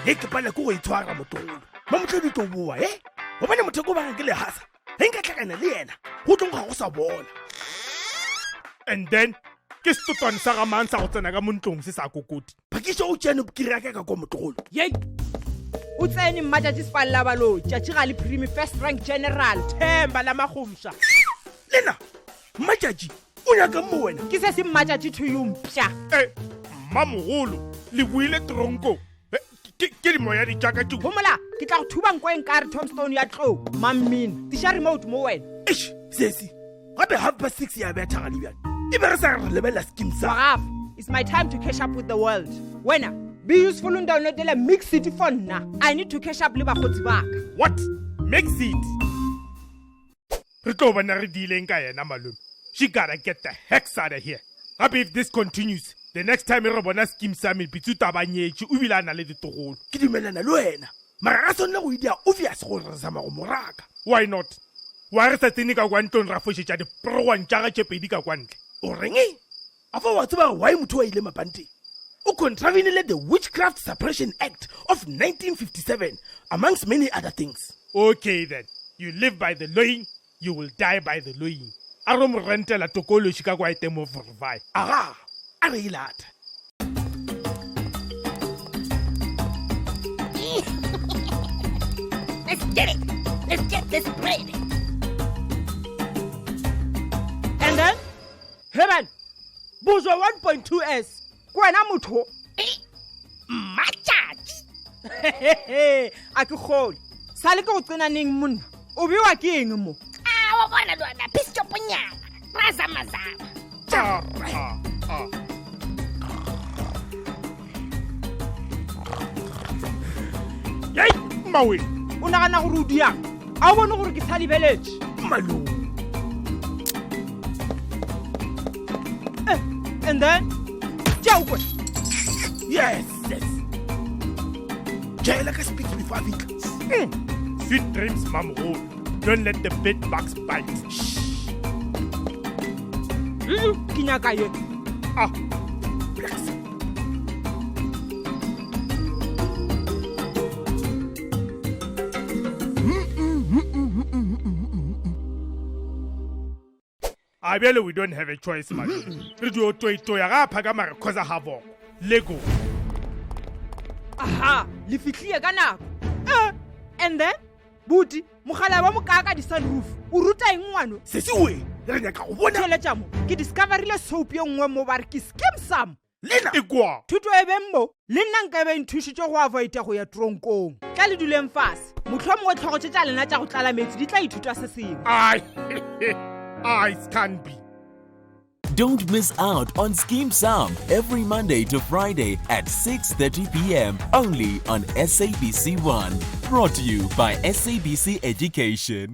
e ke pala go itshwara motolo ba motledi to bua o bana motheko ba ke le hasa e nka tlakana le yena go tlong ga go sa bona. And then ke stotwana sa ga mang sa go tsena ka montlong se sa kokoti phakisho o tsene bokira ka go motolo Yey. O tsene mmatjatsi sefalla balo tjatji ga le primi first rank general Themba la magumsha. lena mmatjatsi o nyaka mo wena Ke se se mmatjatsi to you mpya. mamogolo le buile tronko ke di moya di jaka tu Homola ke tla go thuba nko e nkare Tombstone ya tlo mammin tisha remote mo wena. ish sesi gape half past 6 ya betha ga lebjana e be re sa re lebella Skeem sa Wagaf, it's my time to catch up with the world. Wena be useful and download the mix city phone na. I need to catch up le bagotsi ba ka. what makes it re tlo bana re dileng ka yena Malome. She gotta get the heck out of here. Happy if this continues, the next time re bona Skeem sa me bitsu tabanyetsi o bila na le ditogolo ke dumelana le wena mara ga sonna go idia obvious go re sama go moraka. Why not? Wa re sa tsene ka kwantlong ra foshetsa diprowan tša ga tšepedi ka kwantle o reng a fa wa tseba why motho wa ile mapanteng o contravened the Witchcraft Suppression Act of 1957 amongst many other things. Okay then, you live by the law, you will die by the law. A re mo rentela tokološi ka kwa etemo vorvai aga a re ilata. Let's get it. Let's get this bread. And then Heaven buzo 1.2s kwena motho Machach. a ke gole sale ke go tsena neng monna o bewa ke eng mo Wa bona lona pisho punyana. Razama zama. Yay, mawe o nagana gore o diang a o bone gore ke sa lebeletse Malome. and then tšeo kwe Yes, yes. Jaila ka speak before I think. Sweet dreams, mamogolo. Don't let the bed bugs bite. Shh. ke nyaka ye Ah, bless. Abele, we don't have a choice, man. Re do to ya ga phaka mara khoza havo. Lego. aha le fitlhile ka nako and then buti mogala wa mokaka di-sunroof o ruta eng ngwano Sesi we, re nyaka go bona. theletša mo ke discoverile soap ye nngwe mo ba re ke Skeem Saam Lena ikwa. thuto e beng mo le nna nka be nthušitše go avoida go ya tronkong tla le duleng fase motlho mongwe tlhogo tše tša lena tša go tlala metsi di tla ithuta se sengwe I can't be. Don't miss out on Skeem Saam every Monday to Friday at 6:30 p.m. only on SABC1. Brought to you by SABC Education.